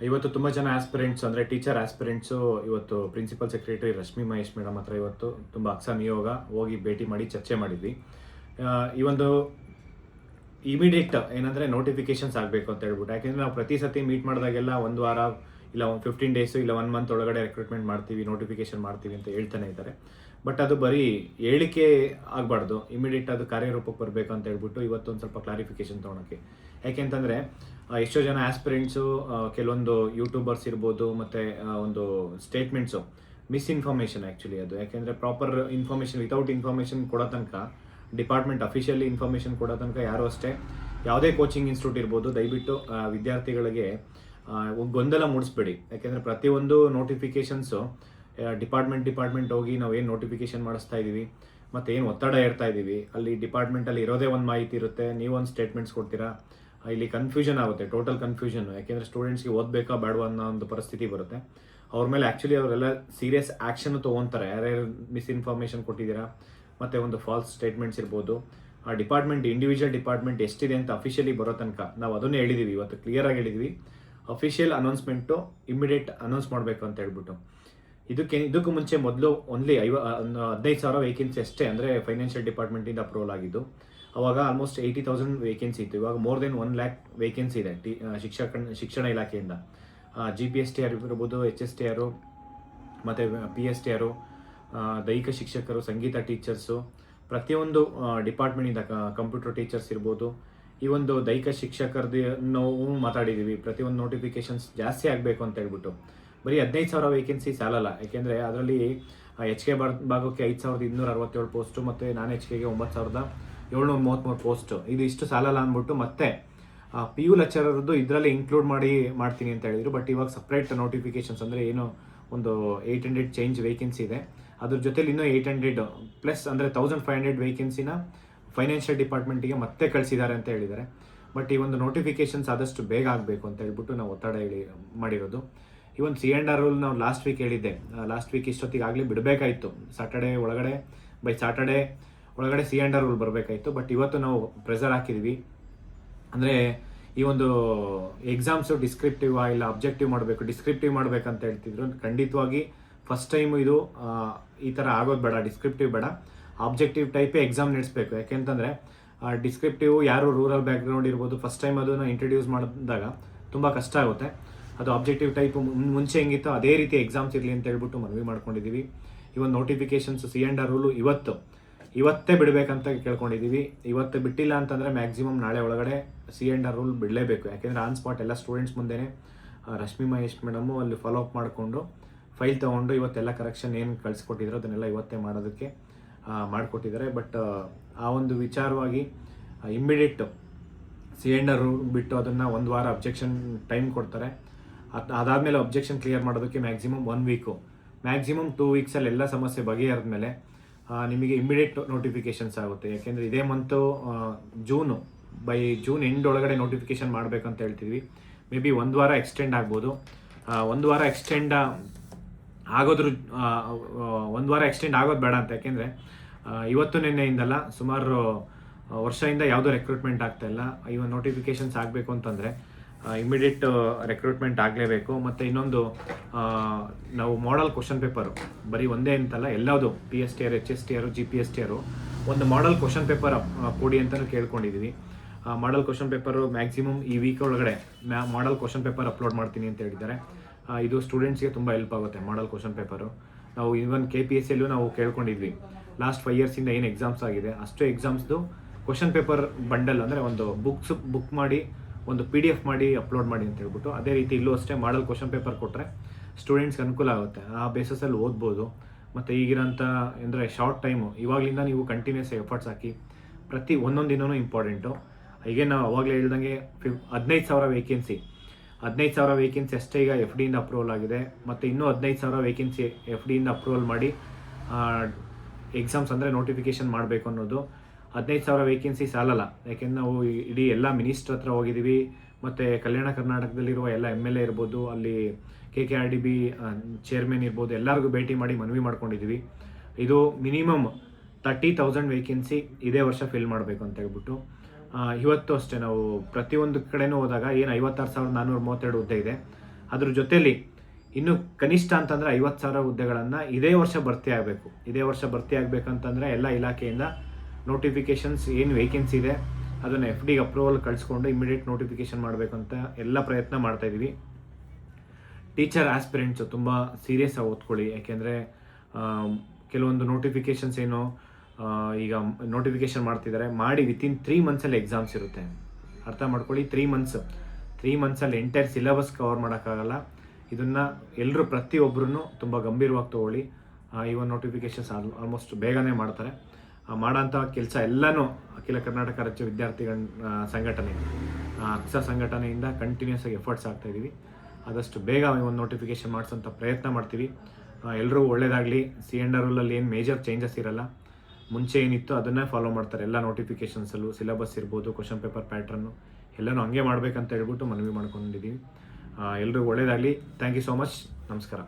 ಇವತ್ತು ತುಂಬ ಜನ ಆಸ್ಪಿರೆಂಟ್ಸ್ ಅಂದರೆ ಟೀಚರ್ ಆಸ್ಪಿರೆಂಟ್ಸು ಇವತ್ತು principal secretary Rashmi Mahesh madam ಹತ್ರ ಇವತ್ತು ತುಂಬ ಅಕ್ಸ ನಿಯೋಗ ಹೋಗಿ ಭೇಟಿ ಮಾಡಿ ಚರ್ಚೆ ಮಾಡಿದ್ವಿ. ಈ ಒಂದು ಇಮಿಡಿಯೇಟ್ ಏನಂದರೆ ನೋಟಿಫಿಕೇಶನ್ಸ್ ಆಗಬೇಕು ಅಂತ ಹೇಳ್ಬಿಟ್ಟು, ಯಾಕೆಂದರೆ ನಾವು ಪ್ರತಿ ಸತಿ ಮೀಟ್ ಮಾಡಿದಾಗೆಲ್ಲ ಒಂದು ವಾರ ಇಲ್ಲ ಒಂದು 15 ಡೇಸು ಇಲ್ಲ 1 ಮಂತ್ ಒಳಗಡೆ ರಿಕ್ರೂಟ್ಮೆಂಟ್ ಮಾಡ್ತೀವಿ, ನೋಟಿಫಿಕೇಶನ್ ಮಾಡ್ತೀವಿ ಅಂತ ಹೇಳ್ತಾನೆ ಇದ್ದಾರೆ. ಬಟ್ ಅದು ಬರೀ ಹೇಳಿಕೆ ಆಗಬಾರ್ದು, ಇಮಿಡಿಯೇಟ್ ಅದು ಕಾರ್ಯರೂಪಕ್ಕೆ ಬರಬೇಕು ಅಂತ ಹೇಳ್ಬಿಟ್ಟು ಇವತ್ತೊಂದು ಸ್ವಲ್ಪ ಕ್ಲಾರಿಫಿಕೇಶನ್ ತೊಗೊಳಕ್ಕೆ. ಯಾಕೆಂತಂದರೆ ಎಷ್ಟೋ ಜನ ಆಸ್ಪಿರೆಂಟ್ಸು ಕೆಲವೊಂದು ಯೂಟ್ಯೂಬರ್ಸ್ ಇರ್ಬೋದು ಮತ್ತು ಒಂದು ಸ್ಟೇಟ್ಮೆಂಟ್ಸು ಮಿಸ್ಇನ್ಫಾರ್ಮೇಷನ್ ಆ್ಯಕ್ಚುಲಿ ಅದು. ಯಾಕೆಂದರೆ ಪ್ರಾಪರ್ ಇನ್ಫಾರ್ಮೇಷನ್ ವಿತೌಟ್ ಇನ್ಫಾರ್ಮೇಷನ್ ಕೊಡೋ ತನಕ, ಡಿಪಾರ್ಟ್ಮೆಂಟ್ ಅಫಿಷಿಯಲಿ ಇನ್ಫಾರ್ಮೇಷನ್ ಕೊಡೋ ತನಕ ಯಾರು ಅಷ್ಟೇ ಯಾವುದೇ ಕೋಚಿಂಗ್ ಇನ್ಸ್ಟಿಟ್ಯೂಟ್ ಇರ್ಬೋದು ದಯವಿಟ್ಟು ವಿದ್ಯಾರ್ಥಿಗಳಿಗೆ ಗೊಂದಲ ಮೂಡಿಸ್ಬೇಡಿ. ಯಾಕೆಂದರೆ ಪ್ರತಿಯೊಂದು ನೋಟಿಫಿಕೇಷನ್ಸು ಡಿಪಾರ್ಟ್ಮೆಂಟ್ ಹೋಗಿ ನಾವು ಏನು ನೋಟಿಫಿಕೇಶನ್ ಮಾಡಿಸ್ತಾ ಇದ್ದೀವಿ ಮತ್ತು ಏನು ಒತ್ತಡ ಇರ್ತಾ ಇದ್ದೀವಿ, ಅಲ್ಲಿ ಡಿಪಾರ್ಟ್ಮೆಂಟಲ್ಲಿ ಇರೋದೇ ಒಂದು ಮಾಹಿತಿ ಇರುತ್ತೆ, ನೀವೊಂದು ಸ್ಟೇಟ್ಮೆಂಟ್ಸ್ ಕೊಡ್ತೀರಾ, ಇಲ್ಲಿ ಕನ್ಫ್ಯೂಷನ್ ಆಗುತ್ತೆ, ಟೋಟಲ್ ಕನ್ಫ್ಯೂಷನ್. ಯಾಕೆಂದರೆ ಸ್ಟೂಡೆಂಟ್ಸ್ಗೆ ಓದಬೇಕಾ ಬೇಡವಾ ಅನ್ನೋ ಒಂದು ಪರಿಸ್ಥಿತಿ ಬರುತ್ತೆ. ಅವ್ರ ಮೇಲೆ ಆ್ಯಕ್ಚುಲಿ ಅವರೆಲ್ಲ ಸೀರಿಯಸ್ ಆ್ಯಕ್ಷನ್ ತೊಗೊತಾರೆ, ಯಾರ್ಯಾರು ಮಿಸ್ಇನ್ಫಾರ್ಮೇಷನ್ ಕೊಟ್ಟಿದ್ದೀರಾ ಮತ್ತು ಒಂದು ಫಾಲ್ಸ್ ಸ್ಟೇಟ್ಮೆಂಟ್ಸ್ ಇರ್ಬೋದು. ಆ ಡಿಪಾರ್ಟ್ಮೆಂಟ್ ಇಂಡಿವಿಜುವಲ್ ಡಿಪಾರ್ಟ್ಮೆಂಟ್ ಎಷ್ಟಿದೆ ಅಂತ ಅಫಿಷಿಯಲಿ ಬರೋ ತನಕ ನಾವು ಅದನ್ನೇ ಹೇಳಿದ್ದೀವಿ, ಇವತ್ತು ಕ್ಲಿಯರಾಗಿ ಹೇಳಿದ್ವಿ. ಅಫಿಷಿಯಲ್ ಅನೌನ್ಸ್ಮೆಂಟು ಇಮಿಡಿಯೇಟ್ ಅನೌನ್ಸ್ ಮಾಡಬೇಕು ಅಂತ ಹೇಳ್ಬಿಟ್ಟು. ಇದಕ್ಕೂ ಮುಂಚೆ ಮೊದಲು ಓನ್ಲಿ 15,000 ವೇಕೆನ್ಸಿ ಅಷ್ಟೇ ಅಂದರೆ ಫೈನಾನ್ಷಿಯಲ್ ಡಿಪಾರ್ಟ್ಮೆಂಟಿಂದ ಅಪ್ರೂವಲ್ ಆಗಿದ್ದು. ಅವಾಗ ಆಲ್ಮೋಸ್ಟ್ 80,000 ವೇಕೆನ್ಸಿ ಇತ್ತು. ಇವಾಗ ಮೋರ್ ದೆನ್ 1 lakh ವೇಕೆನ್ಸಿ ಇದೆ ಶಿಕ್ಷಣ ಇಲಾಖೆಯಿಂದ. GPSTR ಇರ್ಬೋದು, HSTR ಮತ್ತು PSTR, ದೈಹಿಕ ಶಿಕ್ಷಕರು, ಸಂಗೀತ ಟೀಚರ್ಸು, ಪ್ರತಿಯೊಂದು ಡಿಪಾರ್ಟ್ಮೆಂಟಿಂದ ಕಂಪ್ಯೂಟರ್ ಟೀಚರ್ಸ್ ಇರ್ಬೋದು. ಈ ಒಂದು ದೈಹಿಕ ಶಿಕ್ಷಕರದ್ದು ನಾವು ಮಾತಾಡಿದ್ದೀವಿ. ಪ್ರತಿಯೊಂದು ನೋಟಿಫಿಕೇಶನ್ಸ್ ಜಾಸ್ತಿ ಆಗಬೇಕು ಅಂತ ಹೇಳ್ಬಿಟ್ಟು. ಬರೀ 15,000 ವೇಕೆನ್ಸಿ ಸಾಲಲ್ಲ, ಯಾಕೆಂದರೆ ಅದರಲ್ಲಿ HK ಭಾಗಕ್ಕೆ 5,267 ಪೋಸ್ಟು ಮತ್ತು ನಾನ್ HKಗೆ 9,733 ಪೋಸ್ಟು. ಇದು ಇಷ್ಟು ಸಾಲಲ್ಲ ಅಂದ್ಬಿಟ್ಟು ಮತ್ತೆ PU ಲೆಕ್ಚರರ್ದು ಇದರಲ್ಲಿ ಇನ್ಕ್ಲೂಡ್ ಮಾಡ್ತೀನಿ ಅಂತ ಹೇಳಿದರು. ಬಟ್ ಇವಾಗ ಸಪ್ರೇಟ್ ನೋಟಿಫಿಕೇಶನ್ಸ್ ಅಂದರೆ ಏನು ಒಂದು 800 ಚೇಂಜ್ ವೇಕೆನ್ಸಿ ಇದೆ, ಅದ್ರ ಜೊತೆಲಿ ಇನ್ನೂ 800 ಪ್ಲಸ್ ಅಂದರೆ 1,500 ವೇಕೆನ್ಸಿನ ಫೈನಾನ್ಷಿಯಲ್ ಡಿಪಾರ್ಟ್ಮೆಂಟಿಗೆ ಮತ್ತೆ ಕಳಿಸಿದ್ದಾರೆ ಅಂತ ಹೇಳಿದ್ದಾರೆ. ಬಟ್ ಈ ಒಂದು ನೋಟಿಫಿಕೇಶನ್ಸ್ ಆದಷ್ಟು ಬೇಗ ಆಗಬೇಕು ಅಂತ ಹೇಳ್ಬಿಟ್ಟು ನಾವು ಒತ್ತಡ ಮಾಡಿರೋದು. ಈ ಒಂದು C&R ರೂಲ್ ನಾವು ಲಾಸ್ಟ್ ವೀಕ್ ಹೇಳಿದ್ದೆ, ಲಾಸ್ಟ್ ವೀಕ್ ಇಷ್ಟೊತ್ತಿಗೆ ಆಗಲಿ ಬಿಡಬೇಕಾಯಿತು, ಸ್ಯಾಟರ್ಡೇ ಒಳಗಡೆ C&R ರೂಲ್ ಬರಬೇಕಾಯಿತು. ಬಟ್ ಇವತ್ತು ನಾವು ಪ್ರೆಸರ್ ಹಾಕಿದ್ವಿ. ಅಂದರೆ ಈ ಒಂದು ಎಕ್ಸಾಮ್ಸು ಡಿಸ್ಕ್ರಿಪ್ಟಿವ್ ಇಲ್ಲ ಅಬ್ಜೆಕ್ಟಿವ್ ಮಾಡಬೇಕು, ಡಿಸ್ಕ್ರಿಪ್ಟಿವ್ ಮಾಡಬೇಕಂತ ಹೇಳ್ತಿದ್ರು. ಖಂಡಿತವಾಗಿ ಫಸ್ಟ್ ಟೈಮು ಇದು ಈ ಥರ ಆಗೋದು ಬೇಡ, ಡಿಸ್ಕ್ರಿಪ್ಟಿವ್ ಬೇಡ, ಆಬ್ಜೆಕ್ಟಿವ್ ಟೈಪೇ ಎಕ್ಸಾಮ್ ನಡೆಸಬೇಕು. ಯಾಕೆಂತಂದರೆ ಡಿಸ್ಕ್ರಿಪ್ಟಿವ್ ಯಾರು ರೂರಲ್ ಬ್ಯಾಕ್ಗ್ರೌಂಡ್ ಇರ್ಬೋದು, ಫಸ್ಟ್ ಟೈಮ್ ಅದನ್ನು ಇಂಟ್ರಡ್ಯೂಸ್ ಮಾಡಿದಾಗ ತುಂಬ ಕಷ್ಟ ಆಗುತ್ತೆ. ಅದು ಆಬ್ಜೆಕ್ಟಿವ್ ಟೈಪು ಮುಂಚೆ ಹೆಂಗಿತ್ತು ಅದೇ ರೀತಿ ಎಕ್ಸಾಮ್ಸ್ ಇರಲಿ ಅಂತ ಹೇಳ್ಬಿಟ್ಟು ಮನವಿ ಮಾಡ್ಕೊಂಡಿದ್ದೀವಿ. ಈ ಒಂದು ನೋಟಿಫಿಕೇಶನ್ಸ್ C&R ರೂಲು ಇವತ್ತೇ ಬಿಡಬೇಕಂತ ಕೇಳ್ಕೊಂಡಿದ್ದೀವಿ. ಇವತ್ತು ಬಿಟ್ಟಿಲ್ಲ ಅಂತಂದರೆ ಮ್ಯಾಕ್ಸಿಮಮ್ ನಾಳೆ ಒಳಗಡೆ C&R ರೂಲ್ ಬಿಡಲೇಬೇಕು. ಯಾಕೆಂದರೆ ಆನ್ ಸ್ಪಾಟ್ ಎಲ್ಲ ಸ್ಟೂಡೆಂಟ್ಸ್ ಮುಂದೆನೇ ರಶ್ಮಿ ಮಹೇಶ್ ಮೇಡಮು ಅಲ್ಲಿ ಫಾಲೋ ಅಪ್ ಮಾಡಿಕೊಂಡು ಫೈಲ್ ತೊಗೊಂಡು ಇವತ್ತೆಲ್ಲ ಕರೆಕ್ಷನ್ ಏನು ಕಳಿಸ್ಕೊಟ್ಟಿದ್ರು ಅದನ್ನೆಲ್ಲ ಇವತ್ತೇ ಮಾಡೋದಕ್ಕೆ ಮಾಡಿಕೊಟ್ಟಿದ್ದಾರೆ. ಬಟ್ ಆ ಒಂದು ವಿಚಾರವಾಗಿ ಇಮ್ಮಿಡಿಯೇಟ್ C&R ರೂಲ್ ಬಿಟ್ಟು ಅದನ್ನು 1 ವಾರ ಅಬ್ಜೆಕ್ಷನ್ ಟೈಮ್ ಕೊಡ್ತಾರೆ. ಅದಾದಮೇಲೆ ಅಬ್ಜೆಕ್ಷನ್ ಕ್ಲಿಯರ್ ಮಾಡೋದಕ್ಕೆ ಮ್ಯಾಕ್ಸಿಮಮ್ 1 ವೀಕು, ಮ್ಯಾಕ್ಸಿಮಮ್ 2 ವೀಕ್ಸಲ್ಲಿ ಎಲ್ಲ ಸಮಸ್ಯೆ ಬಗೆಹರಿದ್ಮೇಲೆ ನಿಮಗೆ ಇಮ್ಮಿಡಿಯೇಟ್ ನೋಟಿಫಿಕೇಷನ್ಸ್ ಆಗುತ್ತೆ. ಯಾಕೆಂದರೆ ಇದೇ ಮಂತು ಜೂನ್ ಎಂಡ್ ಒಳಗಡೆ ನೋಟಿಫಿಕೇಷನ್ ಮಾಡಬೇಕಂತ ಹೇಳ್ತಿದ್ವಿ. ಮೇ ಬಿ 1 ವಾರ ಎಕ್ಸ್ಟೆಂಡ್ ಆಗ್ಬೋದು. 1 ವಾರ ಎಕ್ಸ್ಟೆಂಡ್ ಆಗೋದು ಬೇಡ ಅಂತ. ಯಾಕೆಂದರೆ ಇವತ್ತು ನಿನ್ನೆಯಿಂದಲ್ಲ ಸುಮಾರು ವರ್ಷದಿಂದ ಯಾವುದೋ ರೆಕ್ರೂಟ್ಮೆಂಟ್ ಆಗ್ತಾಯಿಲ್ಲ. ಇವನ್ ನೋಟಿಫಿಕೇಷನ್ಸ್ ಆಗಬೇಕು ಅಂತಂದರೆ ಇಮಿಡಿಯೇಟ್ ರೆಕ್ರೂಟ್ಮೆಂಟ್ ಆಗಲೇಬೇಕು. ಮತ್ತು ಇನ್ನೊಂದು ನಾವು ಮಾಡಲ್ ಕ್ವಶನ್ ಪೇಪರು ಬರೀ ಒಂದೇ ಅಂತಲ್ಲ, ಎಲ್ಲವುದು PSTR, HSTR, GPSTR ಒಂದು ಮಾಡಲ್ ಕ್ವಶನ್ ಪೇಪರ್ ಕೊಡಿ ಅಂತಲೂ ಕೇಳ್ಕೊಂಡಿದ್ದೀವಿ. ಮಾಡಲ್ ಕ್ವಶನ್ ಪೇಪರು ಮ್ಯಾಕ್ಸಿಮಮ್ ಈ ವೀಕ್ ಒಳಗಡೆ ಮಾಡಲ್ ಕ್ವಶನ್ ಪೇಪರ್ ಅಪ್ಲೋಡ್ ಮಾಡ್ತೀನಿ ಅಂತ ಹೇಳಿದ್ದಾರೆ. ಇದು ಸ್ಟೂಡೆಂಟ್ಸ್ಗೆ ತುಂಬ ಹೆಲ್ಪ್ ಆಗುತ್ತೆ ಮಾಡಲ್ ಕ್ವಶನ್ ಪೇಪರು. ನಾವು ಇವನ್ KPSCಯಲ್ಲೂ ನಾವು ಕೇಳ್ಕೊಂಡಿದ್ವಿ, ಲಾಸ್ಟ್ 5 ಇಯರ್ಸಿಂದ ಏನು ಎಕ್ಸಾಮ್ಸ್ ಆಗಿದೆ ಅಷ್ಟು ಎಕ್ಸಾಮ್ಸ್ದು ಕ್ವಶನ್ ಪೇಪರ್ ಬಂಡಲ್ ಅಂದರೆ ಒಂದು ಬುಕ್ ಮಾಡಿ ಒಂದು PDF ಮಾಡಿ ಅಪ್ಲೋಡ್ ಮಾಡಿ ಅಂತ ಹೇಳ್ಬಿಟ್ಟು. ಅದೇ ರೀತಿ ಇಲ್ಲೂ ಅಷ್ಟೇ ಮಾಡಲ್ ಕ್ವಶನ್ ಪೇಪರ್ ಕೊಟ್ಟರೆ ಸ್ಟೂಡೆಂಟ್ಸ್ಗೆ ಅನುಕೂಲ ಆಗುತ್ತೆ, ಆ ಬೇಸಸಲ್ಲಿ ಓದ್ಬೋದು. ಮತ್ತು ಈಗಿರೋಂಥ ಅಂದರೆ ಶಾರ್ಟ್ ಟೈಮು ಇವಾಗಲಿಂದ ನೀವು ಕಂಟಿನ್ಯೂಸ್ ಎಫರ್ಟ್ಸ್ ಹಾಕಿ ಪ್ರತಿ ಒಂದೊಂದು ದಿನವೂ ಇಂಪಾರ್ಟೆಂಟು. ಹೀಗೆ ನಾವು ಅವಾಗಲೇ ಹೇಳ್ದಂಗೆ 15,000 ವೇಕೆನ್ಸಿ ಅಷ್ಟೇ ಈಗ FDಯಿಂದ ಅಪ್ರೂವಲ್ ಆಗಿದೆ. ಮತ್ತು ಇನ್ನೂ 15,000 ವೇಕೆನ್ಸಿ FDಯಿಂದ ಅಪ್ರೂವಲ್ ಮಾಡಿ ಎಕ್ಸಾಮ್ಸ್ ಅಂದರೆ ನೋಟಿಫಿಕೇಷನ್ ಮಾಡಬೇಕು ಅನ್ನೋದು. 15,000 ವೇಕೆನ್ಸಿ ಸಾಲಲ್ಲ, ಯಾಕೆಂದ್ರೆ ನಾವು ಇಡೀ ಎಲ್ಲ ಮಿನಿಸ್ಟ್ರ್ ಹತ್ರ ಹೋಗಿದ್ದೀವಿ. ಮತ್ತು ಕಲ್ಯಾಣ ಕರ್ನಾಟಕದಲ್ಲಿರುವ ಎಲ್ಲ MLA ಇರ್ಬೋದು, ಅಲ್ಲಿ KKRDB ಚೇರ್ಮನ್ ಇರ್ಬೋದು, ಎಲ್ಲರಿಗೂ ಭೇಟಿ ಮಾಡಿ ಮನವಿ ಮಾಡ್ಕೊಂಡಿದ್ದೀವಿ. ಇದು ಮಿನಿಮಮ್ 30,000 ವೇಕೆನ್ಸಿ ಇದೇ ವರ್ಷ ಫಿಲ್ ಮಾಡಬೇಕು ಅಂತ ಹೇಳ್ಬಿಟ್ಟು. ಇವತ್ತು ಅಷ್ಟೇ ನಾವು ಪ್ರತಿಯೊಂದು ಕಡೆನೂ ಹೋದಾಗ ಏನು 56,432 ಹುದ್ದೆ ಇದೆ, ಅದ್ರ ಜೊತೆಯಲ್ಲಿ ಇನ್ನು ಕನಿಷ್ಠ ಅಂತಂದರೆ 50,000 ಹುದ್ದೆಗಳನ್ನು ಇದೇ ವರ್ಷ ಭರ್ತಿ ಆಗಬೇಕು. ಇದೇ ವರ್ಷ ಭರ್ತಿ ಆಗಬೇಕಂತಂದರೆ ಎಲ್ಲ ಇಲಾಖೆಯಿಂದ ನೋಟಿಫಿಕೇಷನ್ಸ್ ಏನು ವೇಕೆನ್ಸಿ ಇದೆ ಅದನ್ನು FD ಅಪ್ರೂವಲ್ ಕಳಿಸ್ಕೊಂಡು ಇಮಿಡಿಯೇಟ್ ನೋಟಿಫಿಕೇಷನ್ ಮಾಡಬೇಕಂತ ಎಲ್ಲ ಪ್ರಯತ್ನ ಮಾಡ್ತಾಯಿದ್ದೀವಿ. ಟೀಚರ್ ಆಸ್ಪಿರೆಂಟ್ಸು ತುಂಬ ಸೀರಿಯಸ್ ಆಗಿ ಓದ್ಕೊಳ್ಳಿ. ಯಾಕೆಂದರೆ ಕೆಲವೊಂದು ನೋಟಿಫಿಕೇಷನ್ಸ್ ಏನು ಈಗ ನೋಟಿಫಿಕೇಷನ್ ಮಾಡ್ತಿದ್ದಾರೆ, ಮಾಡಿ ವಿತಿನ್ 3 ಮಂತ್ಸಲ್ಲಿ ಎಕ್ಸಾಮ್ಸ್ ಇರುತ್ತೆ. ಅರ್ಥ ಮಾಡ್ಕೊಳ್ಳಿ, 3 ಮಂತ್ಸಲ್ಲಿ ಎಂಟೈರ್ ಸಿಲೆಬಸ್ ಕವರ್ ಮಾಡೋಕ್ಕಾಗಲ್ಲ. ಇದನ್ನು ಎಲ್ಲರೂ ಪ್ರತಿಯೊಬ್ಬರೂ ತುಂಬ ಗಂಭೀರವಾಗಿ ತೊಗೊಳ್ಳಿ. ಈ ಒಂದು ನೋಟಿಫಿಕೇಷನ್ಸ್ ಆಲ್ಮೋಸ್ಟ್ ಬೇಗನೆ ಮಾಡ್ತಾರೆ. ಮಾಡೋಂಥ ಕೆಲಸ ಎಲ್ಲನೂ ಅಖಿಲ ಕರ್ನಾಟಕ ರಾಜ್ಯ ವಿದ್ಯಾರ್ಥಿಗಳ ಸಂಘಟನೆ ಅಕ್ಸಾ ಸಂಘಟನೆಯಿಂದ ಕಂಟಿನ್ಯೂಸ್ ಆಗಿ ಎಫರ್ಟ್ಸ್ ಆಗ್ತಾಯಿದ್ದೀವಿ. ಆದಷ್ಟು ಬೇಗ ಒಂದು ನೋಟಿಫಿಕೇಷನ್ ಮಾಡಿಸೋಂಥ ಪ್ರಯತ್ನ ಮಾಡ್ತೀವಿ. ಎಲ್ಲರೂ ಒಳ್ಳೆಯದಾಗಲಿ. C&R ರೂಲಲ್ಲಿ ಏನು ಮೇಜರ್ ಚೇಂಜಸ್ ಇರಲ್ಲ, ಮುಂಚೆ ಏನಿತ್ತು ಅದನ್ನೇ ಫಾಲೋ ಮಾಡ್ತಾರೆ ಎಲ್ಲ ನೋಟಿಫಿಕೇಷನ್ಸಲ್ಲೂ. ಸಿಲೆಬಸ್ ಇರ್ಬೋದು, ಕ್ವಶನ್ ಪೇಪರ್ ಪ್ಯಾಟ್ರನ್ನು ಎಲ್ಲನೂ ಹಂಗೆ ಮಾಡಬೇಕಂತ ಹೇಳ್ಬಿಟ್ಟು ಮನವಿ ಮಾಡ್ಕೊಂಡಿದ್ದೀವಿ. ಎಲ್ಲರಿಗೂ ಒಳ್ಳೆಯದಾಗಲಿ. Thank you so much. ನಮಸ್ಕಾರ.